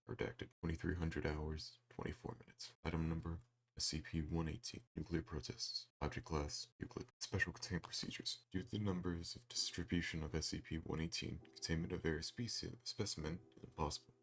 redacted, 2300 hours, 24 minutes. Item number, SCP-118, Nuclear Protists. Object Class, Euclid. Special Containment Procedures. Due to the numbers of distribution of SCP-118, containment of various specimen is impossible.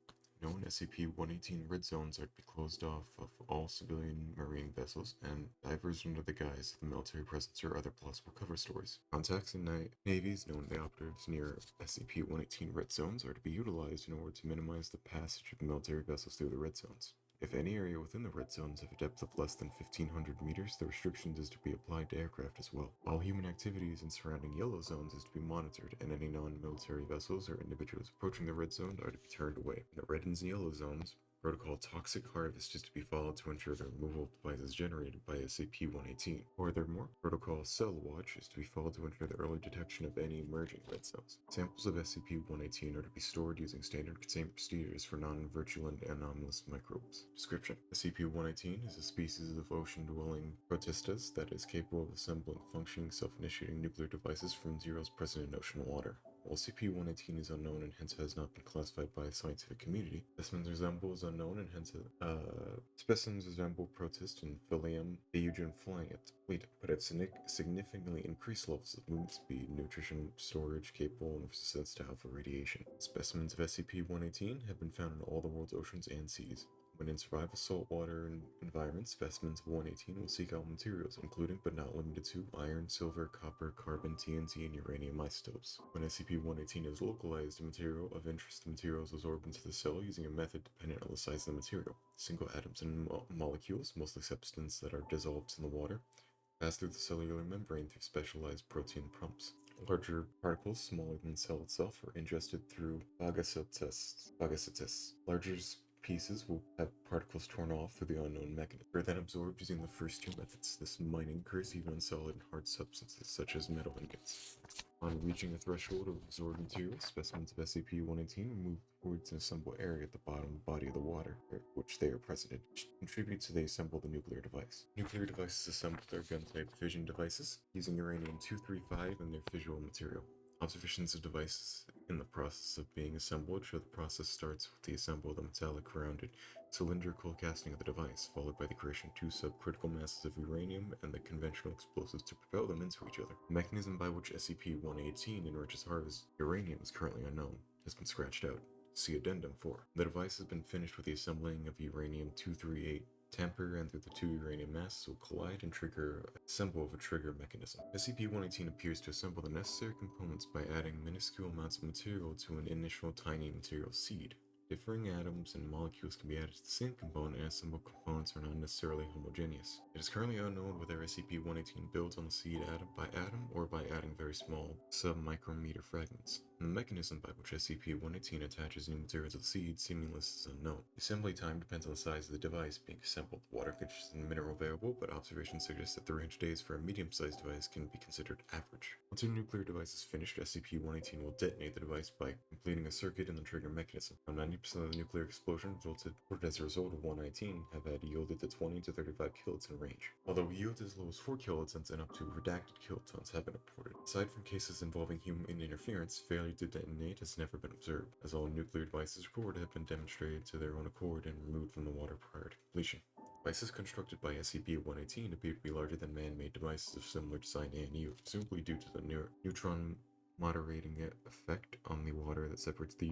Known SCP-118 red zones are to be closed off of all civilian marine vessels and divers under the guise of the military presence or other plausible cover stories. Contacts and navies known to operatives near SCP-118 red zones are to be utilized in order to minimize the passage of military vessels through the red zones. If any area within the red zones have a depth of less than 1500 meters, the restrictions is to be applied to aircraft as well. All human activities in surrounding yellow zones is to be monitored, and any non-military vessels or individuals approaching the red zone are to be turned away. In the red and yellow zones, Protocol Toxic Harvest is to be followed to ensure the removal of devices generated by SCP-118. Furthermore, Protocol Cell Watch is to be followed to ensure the early detection of any emerging red cells. Samples of SCP-118 are to be stored using standard containment procedures for non-virulent anomalous microbes. Description: SCP-118 is a species of ocean-dwelling Protistas that is capable of assembling functioning self-initiating nuclear devices from zeros present in ocean water. While SCP-118 is unknown and hence has not been classified by the scientific community, specimens resemble Protist and Phyllium Eugen flyet, but at significantly increased levels of movement speed, nutrition, storage capable, and resistance to alpha radiation. Specimens of SCP-118 have been found in all the world's oceans and seas. When in survival saltwater environments, specimens of 118 will seek out materials, including but not limited to iron, silver, copper, carbon, TNT, and uranium isotopes. When SCP-118 is localized, the material of interest to materials is absorbed into the cell using a method dependent on the size of the material. Single atoms and molecules, mostly substances that are dissolved in the water, pass through the cellular membrane through specialized protein pumps. Larger particles, smaller than the cell itselh, are ingested through phagocytosis. Larger pieces will have particles torn off through the unknown mechanism. They're then absorbed using the first two methods. This mining occurs even on solid and hard substances such as metal ingots. On reaching the threshold of absorbed materials, specimens of SCP-118 are moved towards an assembled area at the bottom of the body of the water, which they are present in, which contributes to the assembly of the nuclear device. Nuclear devices assembled are gun-type fission devices, using uranium-235 in their visual material. Observations of devices in the process of being assembled show the process starts with the assembly of the metallic rounded cylindrical casting of the device, followed by the creation of two subcritical masses of uranium and the conventional explosives to propel them into each other. The mechanism by which SCP-118 enriches harvest uranium is currently unknown, has been scratched out. See Addendum 4. The device has been finished with the assembling of uranium-238. Tamper and through the two uranium masses will collide and trigger a symbol of a trigger mechanism. SCP-118 appears to assemble the necessary components by adding minuscule amounts of material to an initial tiny material seed. Differing atoms and molecules can be added to the same component, and assembled components are not necessarily homogeneous. It is currently unknown whether SCP-118 builds on the seed atom by atom or by adding very small sub-micrometer fragments. The mechanism by which SCP-118 attaches new material to the seed seemingly is unknown. The assembly time depends on the size of the device being assembled. Water conditions and mineral variable, but observations suggest that 300 days for a medium-sized device can be considered average. Once a nuclear device is finished, SCP-118 will detonate the device by completing a circuit in the trigger mechanism. Now, 90% of the nuclear explosion resulted as a result of 119 have had yielded to 20 to 35 kilotons in range. Although yields as low as 4 kilotons and up to redacted kilotons have been reported. Aside from cases involving human interference, failure to detonate has never been observed, as all nuclear devices reported have been demonstrated to their own accord and removed from the water prior to completion. Devices constructed by SCP-118 appear to be larger than man-made devices of similar design to Myuu, presumably due to the neutron moderating effect on the water that separates the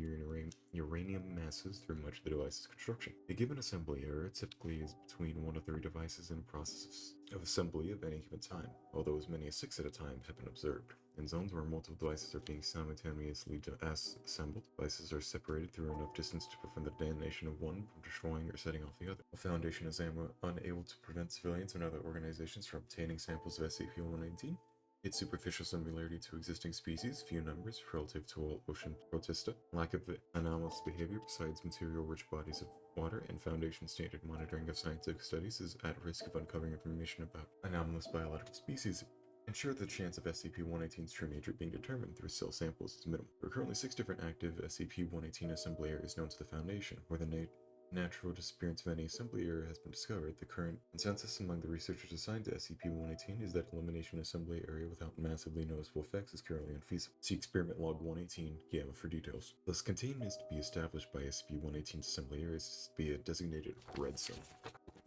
uranium masses through much of the device's construction. A given assembly error typically is between 1 to 3 devices in a process of assembly of any given time, although as many as 6 at a time have been observed. In zones where multiple devices are being simultaneously assembled, devices are separated through enough distance to prevent the detonation of one from destroying or setting off the other. The Foundation is unable to prevent civilians and other organizations from obtaining samples of SCP-118. Its superficial similarity to existing species, few numbers relative to all ocean Protista, lack of anomalous behavior besides material-rich bodies of water, and Foundation standard monitoring of scientific studies is at risk of uncovering information about anomalous biological species. Ensure the chance of SCP-118's true nature being determined through cell samples is minimal. There are currently 6 different active SCP-118 assembly areas known to the Foundation, where the natural disappearance of any assembly error has been discovered. The current consensus among the researchers assigned to SCP-118 is that elimination of assembly area without massively noticeable effects is currently unfeasible. See Experiment Log 118, Gamma for details. Thus, containment is to be established by SCP-118's assembly areas to be a designated red zone.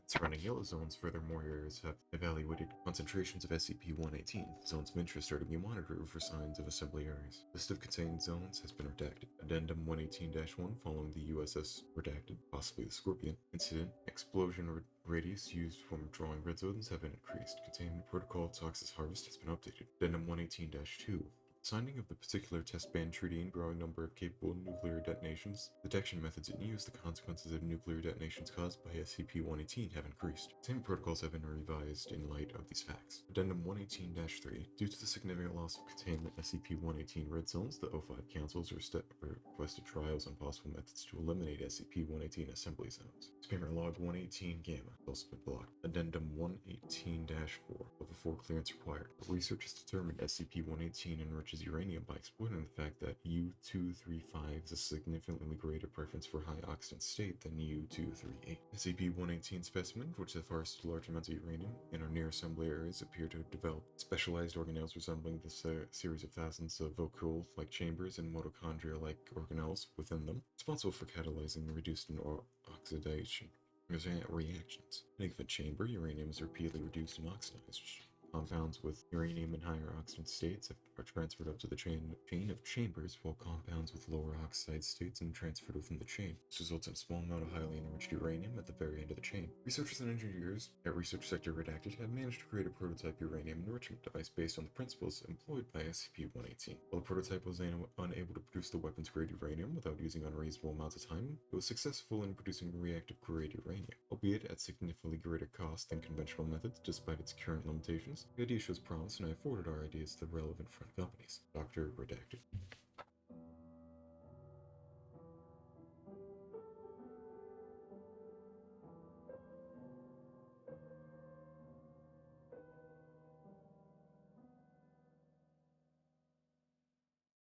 Surrounding yellow zones, furthermore, areas have evaluated concentrations of SCP-118. Zones of interest are to be monitored for signs of assembly areas. List of contained zones has been redacted. Addendum 118-1 following the USS redacted, possibly the Scorpion, incident, explosion radius used when drawing red zones have been increased. Containment protocol of Toxis Harvest has been updated. Addendum 118-2. Signing of the particular test ban treaty and growing number of capable nuclear detonations, detection methods in use, the consequences of nuclear detonations caused by SCP-118 have increased. Containment protocols have been revised in light of these facts. Addendum 118-3. Due to the significant loss of containment SCP-118 red zones, the O5 councils requested trials on possible methods to eliminate SCP-118 assembly zones. Experiment Log 118 Gamma has also been blocked. Addendum 118-4. Level 4 clearance required. Research has determined SCP-118 enriches uranium by exploiting the fact that U-235 is a significantly greater preference for high oxidant state than U-238. SCP-118 specimens, which have harvested large amounts of uranium and are near assembly areas, appear to have developed specialized organelles resembling this series of thousands of vocal-like chambers and mitochondria-like organelles within them, responsible for catalyzing reduced and oxidation reactions. In a chamber, uranium is repeatedly reduced and oxidized. Compounds with uranium in higher oxidant states are transferred up to the chain of chambers, while compounds with lower oxide states are transferred within the chain. This results in a small amount of highly enriched uranium at the very end of the chain. Researchers and engineers at Research Sector Redacted have managed to create a prototype uranium enrichment device based on the principles employed by SCP-118. While the prototype was unable to produce the weapons-grade uranium without using unreasonable amounts of time, it was successful in producing reactive-grade uranium, albeit at significantly greater cost than conventional methods despite its current limitations. The idea shows promise, and I have forwarded our ideas to the relevant front companies. Dr. Redacted.